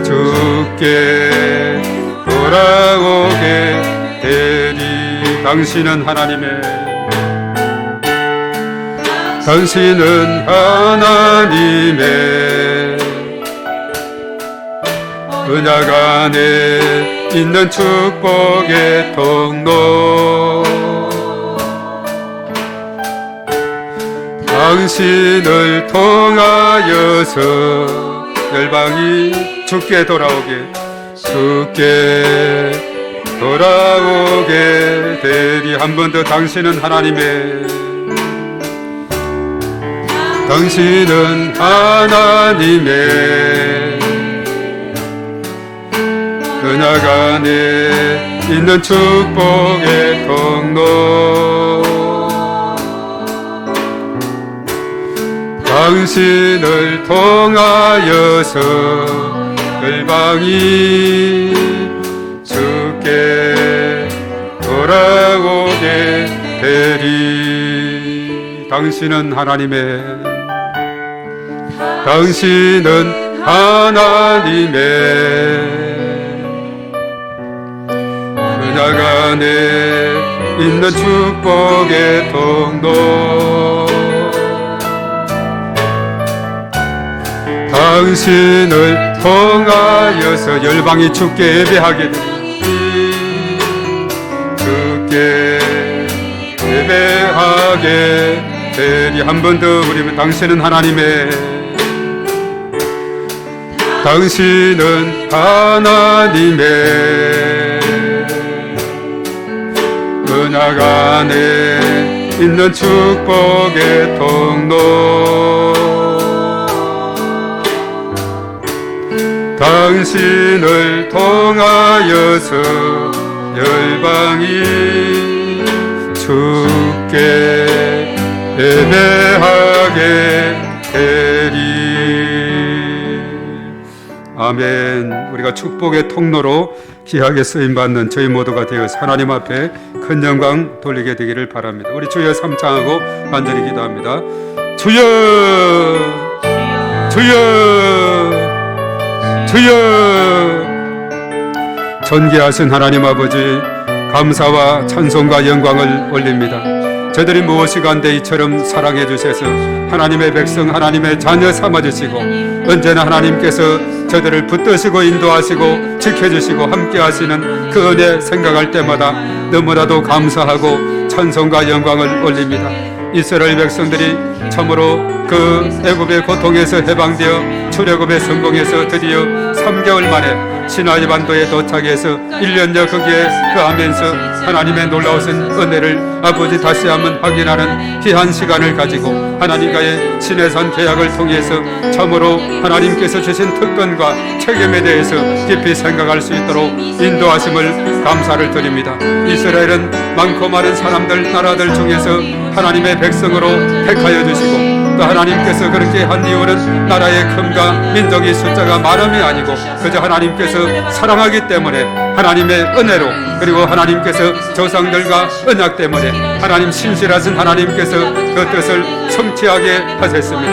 주께 돌아오게 되리. 당신은 하나님의 은약 안에 있는 축복의 통로, 당신을 통하여서 열방이 주께 돌아오게 되리. 한 번 더. 당신은 하나님의 은약 안에 있는 축복의 통로, 당신을 통하여서 열방이 주께 돌아오게 되리. 당신은 하나님의 은약 안에 있는 축복의 통로, 당신을 통하여서 열방이 주께 예배하게 되리. 주께 예배하게 되리. 한 번 더 우리 당신은 하나님의 은약 안에 있는 축복의 통로, 당신을 통하여서 열방이 주께 예배하게 되리. 아멘. 우리가 축복의 통로로 귀하게 쓰임받는 저희 모두가 되어서 하나님 앞에 큰 영광 돌리게 되기를 바랍니다. 우리 주여 삼창하고 간절히 기도합니다. 주여, 주여, 주여. 존귀하신 하나님 아버지, 감사와 찬송과 영광을 올립니다. 저들이 무엇이 간데 이처럼 사랑해 주셔서 하나님의 백성, 하나님의 자녀 삼아주시고 언제나 하나님께서 저들을 붙드시고 인도하시고 지켜주시고 함께하시는 그 은혜 생각할 때마다 너무나도 감사하고 찬송과 영광을 올립니다. 이스라엘 백성들이 참으로 그 애굽의 고통에서 해방되어 출애굽에 성공해서 드디어 3개월 만에 시나이 반도에 도착해서 1년여 거기에 거하면서 하나님의 놀라우신 은혜를 아버지 다시 한번 확인하는 귀한 시간을 가지고 하나님과의 시내산 계약을 통해서 참으로 하나님께서 주신 특권과 책임에 대해서 깊이 생각할 수 있도록 인도하심을 감사를 드립니다. 이스라엘은 많고 많은 사람들, 나라들 중에서 하나님의 백성으로 택하여 주시고 또 하나님께서 그렇게 한 이유는 나라의 큼과 민족의 숫자가 많음이 아니고 그저 하나님께서 사랑하기 때문에 하나님의 은혜로, 그리고 하나님께서 조상들과 언약 때문에 하나님 신실하신 하나님께서 그 뜻을 성취하게 하셨습니다.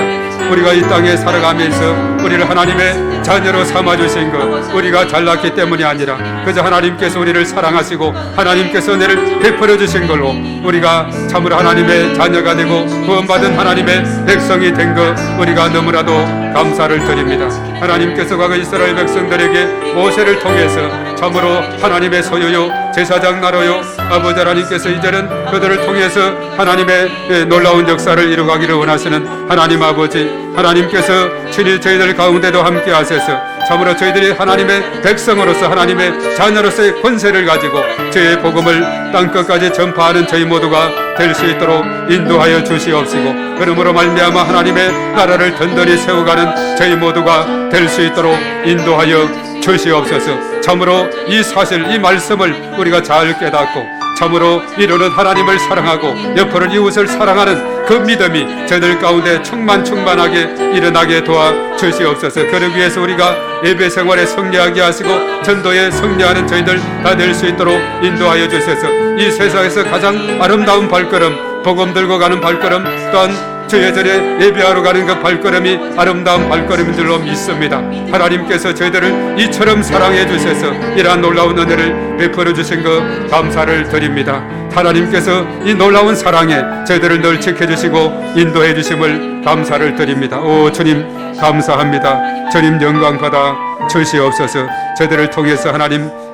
우리가 이 땅에 살아가면서 우리를 하나님의 자녀로 삼아주신 것, 우리가 잘났기 때문이 아니라 그저 하나님께서 우리를 사랑하시고 하나님께서 은혜를 베풀어 주신 걸로 우리가 참으로 하나님의 자녀가 되고 구원받은 하나님의 백성이 된 것, 우리가 너무나도 감사를 드립니다. 하나님께서 과거 이스라엘 백성들에게 모세를 통해서 참으로 하나님의 소유요 제사장 나라요 아버지 하나님께서 이제는 그들을 통해서 하나님의 놀라운 역사를 이루가기를 원하시는 하나님 아버지, 하나님께서 친히 저희들 가운데도 함께 하셔서 참으로 저희들이 하나님의 백성으로서 하나님의 자녀로서의 권세를 가지고 저희의 복음을 땅끝까지 전파하는 저희 모두가 될 수 있도록 인도하여 주시옵시고, 그러므로 말미암아 하나님의 나라를 든든히 세워가는 저희 모두가 될 수 있도록 인도하여 주시옵소서. 참으로 이 사실, 이 말씀을 우리가 잘 깨닫고 참으로 이루는 하나님을 사랑하고 옆으로 이웃을 사랑하는 그 믿음이 저희들 가운데 충만하게 일어나게 도와 주시옵소서. 그러기 위해서 우리가 예배 생활에 승리하게 하시고 전도에 승리하는 저희들 다 될 수 있도록 인도하여 주셔서 이 세상에서 가장 아름다운 발걸음, 복음 들고 가는 발걸음, 또한 주의 전에 예배하러 가는 그 발걸음이 아름다운 발걸음인 줄로 믿습니다. 하나님께서 저희들을 이처럼 사랑해 주셔서 이러한 놀라운 은혜를 베풀어 주신 것 감사를 드립니다. 하나님께서 이 놀라운 사랑에 저희들을 늘 지켜주시고 인도해 주심을 감사를 드립니다. 오 주님 감사합니다. 주님 영광 받아 주시옵소서. 저희들을 통해서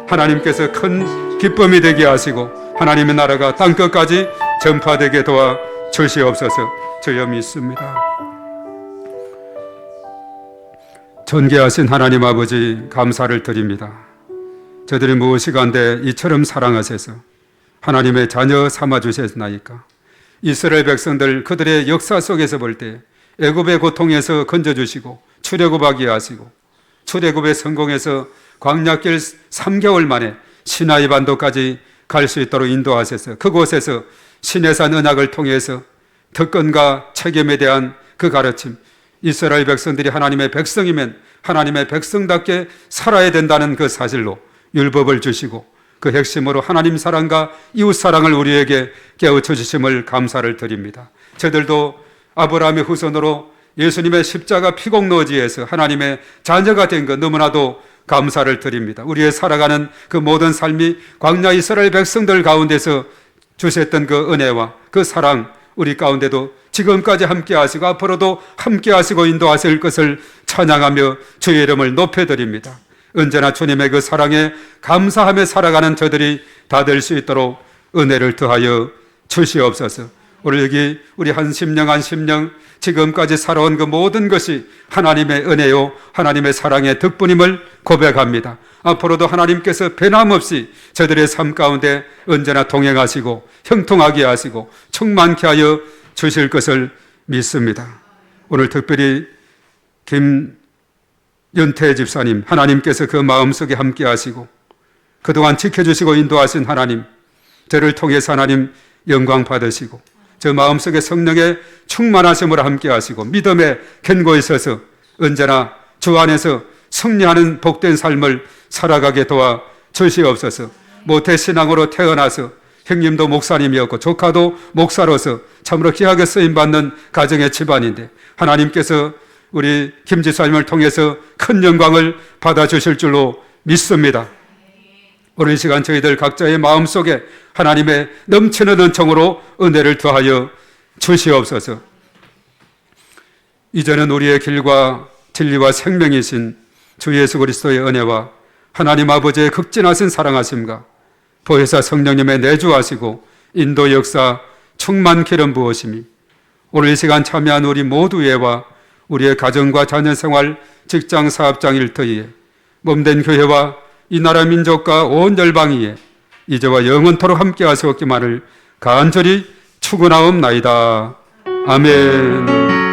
하나님께서 큰 기쁨이 되게 하시고 하나님의 나라가 땅끝까지 전파되게 도와 주시옵소서. 주여 믿습니다. 존귀하신 하나님 아버지 감사를 드립니다. 저들이 무엇이간데 이처럼 사랑하셔서 하나님의 자녀 삼아주셨나이까. 이스라엘 백성들 그들의 역사 속에서 볼 때 애굽의 고통에서 건져주시고 출애굽하게 하시고 출애굽의 성공에서 광야길 3개월 만에 시나이 반도까지 갈 수 있도록 인도하셔서 그곳에서 시내산 언약을 통해서 특권과 책임에 대한 그 가르침, 이스라엘 백성들이 하나님의 백성이면 하나님의 백성답게 살아야 된다는 그 사실로 율법을 주시고 그 핵심으로 하나님 사랑과 이웃 사랑을 우리에게 깨우쳐 주심을 감사를 드립니다. 저들도 아브라함의 후손으로 예수님의 십자가 피공로지에서 하나님의 자녀가 된 것 너무나도 감사를 드립니다. 우리의 살아가는 그 모든 삶이 광야 이스라엘 백성들 가운데서 주셨던 그 은혜와 그 사랑, 우리 가운데도 지금까지 함께 하시고 앞으로도 함께 하시고 인도하실 것을 찬양하며 주의 이름을 높여드립니다. 언제나 주님의 그 사랑에 감사하며 살아가는 저들이 다 될 수 있도록 은혜를 더하여 주시옵소서. 오늘 여기 우리 한 심령 지금까지 살아온 그 모든 것이 하나님의 은혜요 하나님의 사랑의 덕분임을 고백합니다. 앞으로도 하나님께서 변함없이 저들의 삶 가운데 언제나 동행하시고 형통하게 하시고 충만케 하여 주실 것을 믿습니다. 오늘 특별히 김연태 집사님, 하나님께서 그 마음속에 함께 하시고 그동안 지켜주시고 인도하신 하나님, 저를 통해서 하나님 영광 받으시고 저 마음속에 성령의 충만하심으로 함께 하시고 믿음에 견고히 서서 언제나 주 안에서 승리하는 복된 삶을 살아가게 도와 주시옵소서. 모태신앙으로 태어나서 형님도 목사님이었고 조카도 목사로서 참으로 귀하게 쓰임받는 가정의 집안인데 하나님께서 우리 김 집사님을 통해서 큰 영광을 받아주실 줄로 믿습니다. 오늘 시간 저희들 각자의 마음속에 하나님의 넘치는 은총으로 은혜를 더하여 주시옵소서. 이제는 우리의 길과 진리와 생명이신 주 예수 그리스도의 은혜와 하나님 아버지의 극진하신 사랑하심과 보혜사 성령님의 내주하시고 인도 역사 충만 기름 부으심이 오늘 이 시간 참여한 우리 모두에와 우리의 가정과 자녀생활, 직장, 사업장 일터에 몸된 교회와 이 나라 민족과 온 열방위에 이제와 영원토록 함께 하시옵기만을 간절히 축원하옵나이다. 아멘.